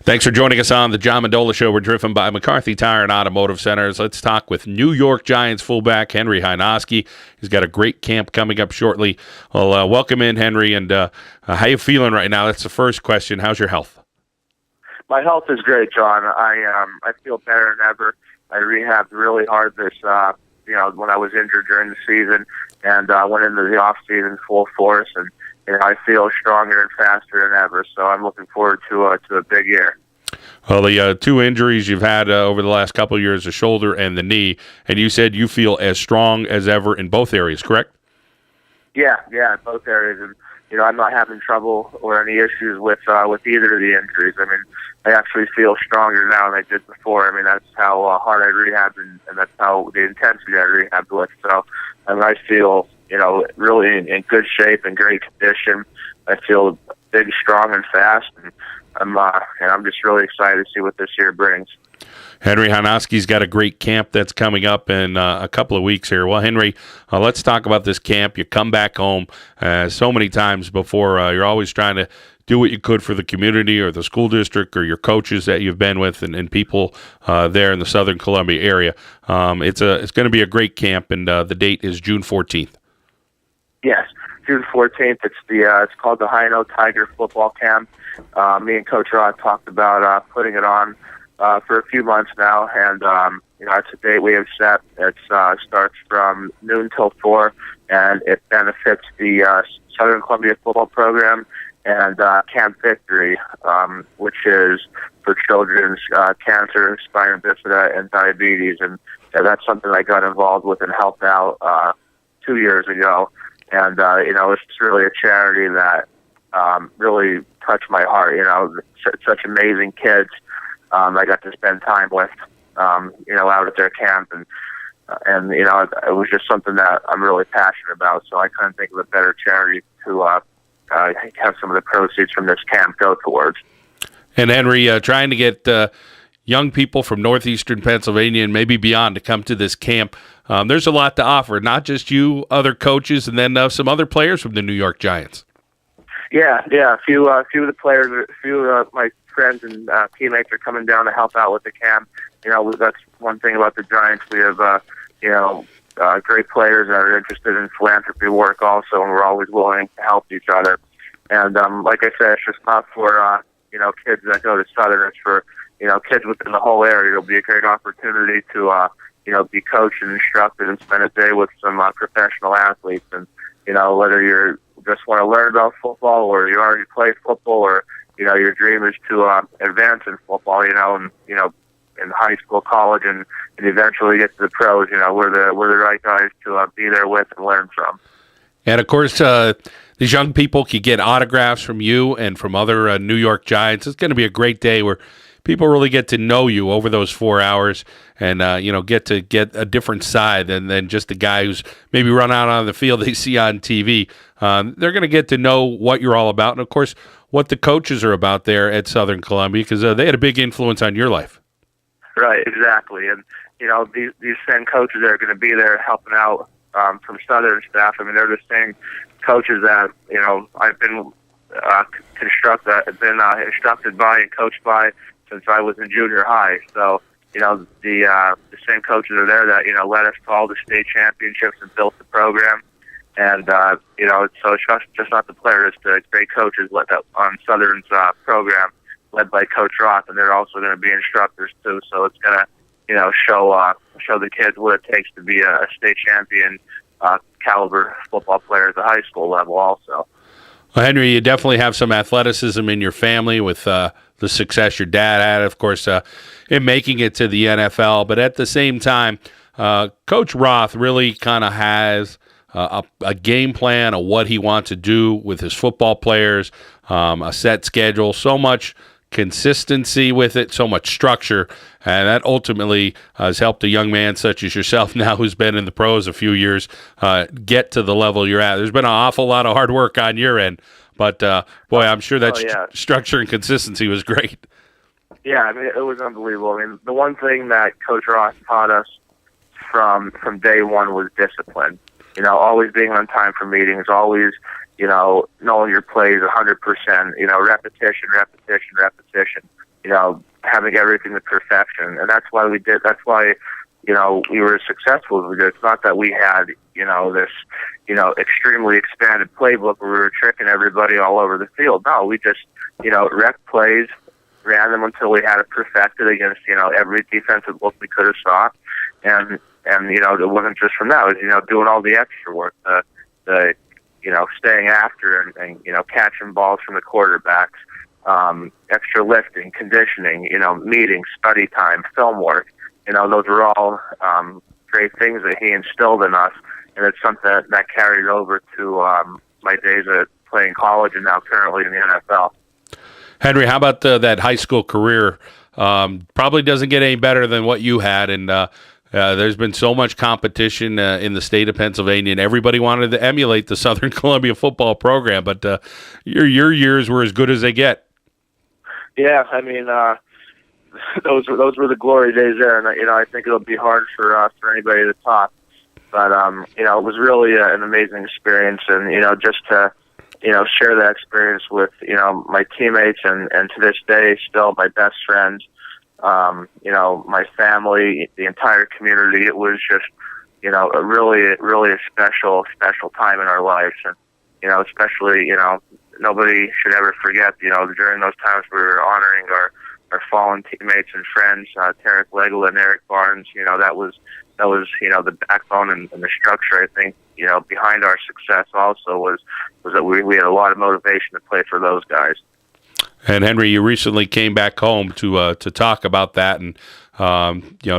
Thanks for joining us on the John Mendola Show. We're driven by McCarthy Tire and Automotive Centers. Let's talk with New York Giants fullback Henry Hyno-Tiger. He's got a great camp coming up shortly. Well, welcome in, Henry, and how you feeling right now? That's the first question. How's your health? My health is great, John. I feel better than ever. I rehabbed really hard this when I was injured during the season, and went into the off season full force, and I feel stronger and faster than ever. So I'm looking forward to a big year. Well, the two injuries you've had over the last couple of years, the shoulder and the knee, and you said you feel as strong as ever in both areas, correct? Yeah, in both areas, and I'm not having trouble or any issues with either of the injuries. I mean, I actually feel stronger now than I did before. I mean, that's how hard I rehabbed, and that's how the intensity I rehabbed with. So, I feel really in good shape and great condition. I feel big, strong, and fast, and I'm just really excited to see what this year brings. Henry Hyno-Tiger's got a great camp that's coming up in a couple of weeks here. Well, Henry, let's talk about this camp. You come back home so many times before. You're always trying to do what you could for the community or the school district or your coaches that you've been with and people there in the Southern Columbia area. It's going to be a great camp, and the date is June 14th. Yes, June 14th. It's called the Hyno-Tiger football camp. Me and Coach Rod talked about putting it on for a few months now, and it's a date we have set. It starts from noon till 4, and it benefits the Southern Columbia football program and Camp Victory, which is for children's cancer, spina bifida, and diabetes, and that's something I got involved with and helped out 2 years ago. And, it's really a charity that really touched my heart. Such amazing kids I got to spend time with, out at their camp. And it was just something that I'm really passionate about. So I couldn't think of a better charity to have some of the proceeds from this camp go towards. And, Henry, trying to get young people from northeastern Pennsylvania and maybe beyond to come to this camp. There's a lot to offer, not just you, other coaches, and then some other players from the New York Giants. Yeah. A few of the players, a few of my friends and teammates are coming down to help out with the camp. That's one thing about the Giants. We have, great players that are interested in philanthropy work also, and we're always willing to help each other. And like I said, it's just not for, kids that go to Southern. It's for, kids within the whole area. It'll be a great opportunity to, be coached and instructed and spend a day with some professional athletes. And, whether you just want to learn about football or you already play football or, your dream is to advance in football, and, in high school, college, and eventually get to the pros, we're the right guys to be there with and learn from. And, of course, these young people can get autographs from you and from other New York Giants. It's going to be a great day where people really get to know you over those 4 hours and, get to get a different side than just the guy who's maybe run out on the field they see on TV. They're going to get to know what you're all about and, of course, what the coaches are about there at Southern Columbia because they had a big influence on your life. Right, exactly. And, these same coaches that are going to be there helping out from Southern staff. I mean, they're the same coaches that, I've been instructed by and coached by since I was in junior high. So, the same coaches are there that, led us to all the state championships and built the program. And, so it's just not the players, it's the great coaches led on Southern's program, led by Coach Roth, and they're also going to be instructors too. So it's going to, show the kids what it takes to be a state champion caliber football player at the high school level also. Well, Henry, you definitely have some athleticism in your family with the success your dad had, of course, in making it to the NFL. But at the same time, Coach Roth really kind of has a game plan of what he wants to do with his football players, a set schedule, so much consistency with it, so much structure, and that ultimately has helped a young man such as yourself now who's been in the pros a few years get to the level you're at. There's been an awful lot of hard work on your end, but boy, I'm sure that structure and consistency was great. Yeah, I mean, it was unbelievable. I mean, the one thing that Coach Ross taught us from day one was discipline. Always being on time for meetings, always knowing your plays 100%, repetition. having everything to perfection. And that's why we did. That's why, we were as successful as we did. It's not that we had, this, extremely expanded playbook where we were tricking everybody all over the field. No, we just, rec plays, ran them until we had it perfected against, every defensive look we could have saw. And it wasn't just from that. It was, doing all the extra work, the staying after and catching balls from the quarterbacks, extra lifting, conditioning, meetings, study time, film work. Those were all great things that he instilled in us, and it's something that carried over to my days at playing college and now currently in the NFL. Henry, how about that high school career? Probably doesn't get any better than what you had, and there's been so much competition in the state of Pennsylvania, and everybody wanted to emulate the Southern Columbia football program, but your years were as good as they get. Yeah, I mean, those were the glory days there, and I think it'll be hard for anybody to top. But it was really an amazing experience, and just to share that experience with my teammates, and to this day still my best friends. My family, the entire community. It was just, a really a special time in our lives. And, especially, nobody should ever forget, during those times we were honoring our fallen teammates and friends, Tarek Legel and Eric Barnes. That was, the backbone and the structure, I think, behind our success also was that we had a lot of motivation to play for those guys. And Henry, you recently came back home to talk about that and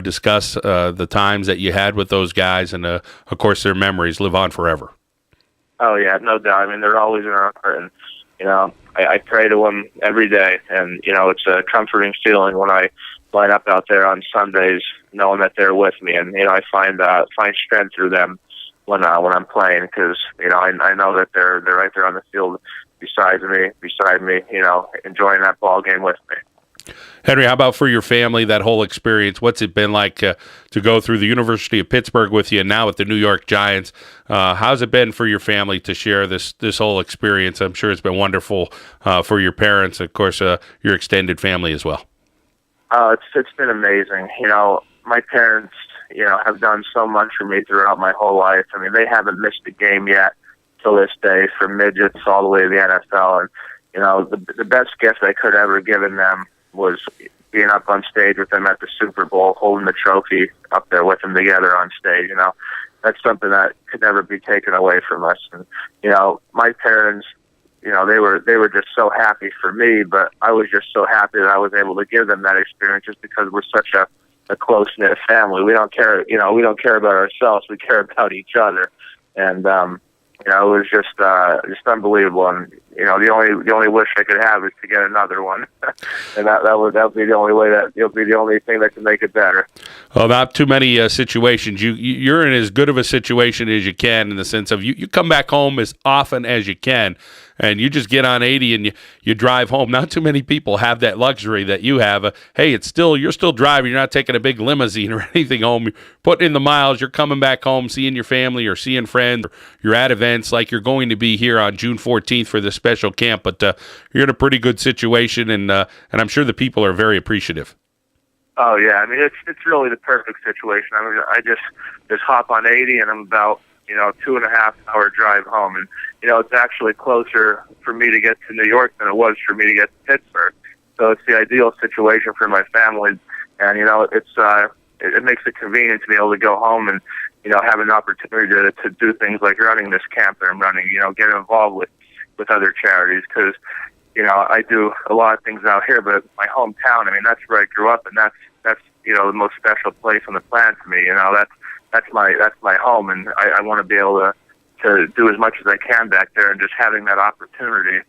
discuss the times that you had with those guys, and of course their memories live on forever. Oh yeah, no doubt. I mean, they're always in our heart, and I pray to them every day, and it's a comforting feeling when I line up out there on Sundays, knowing that they're with me, and I find strength through them when I'm playing, because I know that they're right there on the field beside me, enjoying that ball game with me. Henry, how about for your family, that whole experience? What's it been like to go through the University of Pittsburgh with you and now with the New York Giants? How's it been for your family to share this whole experience? I'm sure it's been wonderful for your parents, of course, your extended family as well. It's been amazing. My parents, have done so much for me throughout my whole life. I mean, they haven't missed a game yet till this day, from midgets all the way to the NFL. And, the best gift I could have ever given them was being up on stage with them at the Super Bowl, holding the trophy up there with them together on stage. That's something that could never be taken away from us. And, my parents, they were just so happy for me, but I was just so happy that I was able to give them that experience, just because we're such a close-knit family. We don't care, we don't care about ourselves. We care about each other. And, it was just unbelievable. And, the only wish I could have is to get another one. And that would be the only way it'll be the only thing that can make it better. Well, not too many situations. You're in as good of a situation as you can, in the sense of you come back home as often as you can, and you just get on 80 and you drive home. Not too many people have that luxury that you have. Hey, you're still driving. You're not taking a big limousine or anything home. You're putting in the miles. You're coming back home, seeing your family or seeing friends. Or you're at events like you're going to be here on June 14th for this special camp. But you're in a pretty good situation, and I'm sure the people are very appreciative. Oh yeah, I mean it's really the perfect situation. I mean, I just hop on 80 and I'm about 2.5 hour drive home, and it's actually closer for me to get to New York than it was for me to get to Pittsburgh. So it's the ideal situation for my family, and it makes it convenient to be able to go home and have an opportunity to do things like running this camp that I'm running. Get involved with other charities, because I do a lot of things out here, but my hometown, I mean, that's where I grew up, and that's the most special place on the planet to me. That's my home, and I want to be able to do as much as I can back there, and just having that opportunity,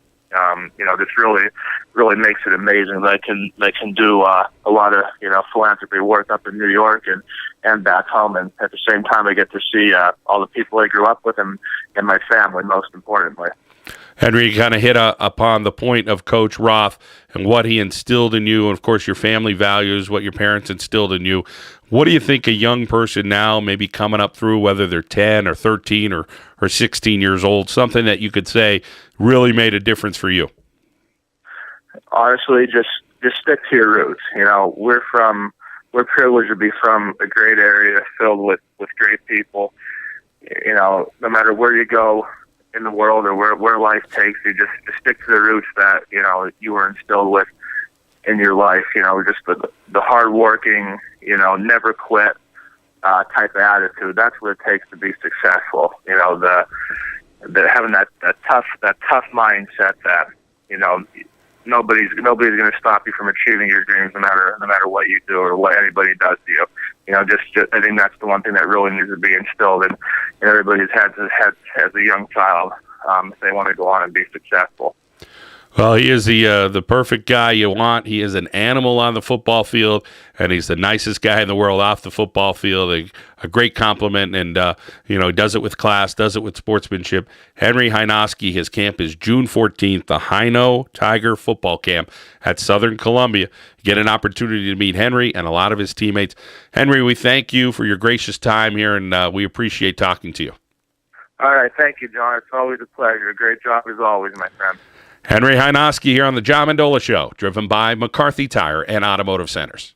just really makes it amazing that I can do a lot of philanthropy work up in New York and back home, and at the same time I get to see all the people I grew up with and my family, most importantly. Henry, you kind of hit upon the point of Coach Roth and what he instilled in you, and of course your family values, what your parents instilled in you. What do you think a young person now, maybe coming up through, whether they're 10 or 13 or 16 years old, something that you could say really made a difference for you? Honestly, just just stick to your roots. We're privileged to be from a great area filled with great people. No matter where you go in the world or where life takes you, just stick to the roots that, you were instilled with in your life. Just the hardworking, never quit type of attitude. That's what it takes to be successful. The having that tough mindset that, nobody's going to stop you from achieving your dreams, no matter what you do or what anybody does to you. Just I think that's the one thing that really needs to be instilled in everybody's heads as a young child, if they want to go on and be successful. Well, he is the perfect guy you want. He is an animal on the football field, and he's the nicest guy in the world off the football field. A great compliment, and he does it with class, does it with sportsmanship. Henry Hynoski, his camp is June 14th, the Hyno-Tiger football camp at Southern Columbia. Get an opportunity to meet Henry and a lot of his teammates. Henry, we thank you for your gracious time here, and we appreciate talking to you. All right, thank you, John. It's always a pleasure. A great job as always, my friend. Henry Hynoski here on the John Mendola Show, driven by McCarthy Tire and Automotive Centers.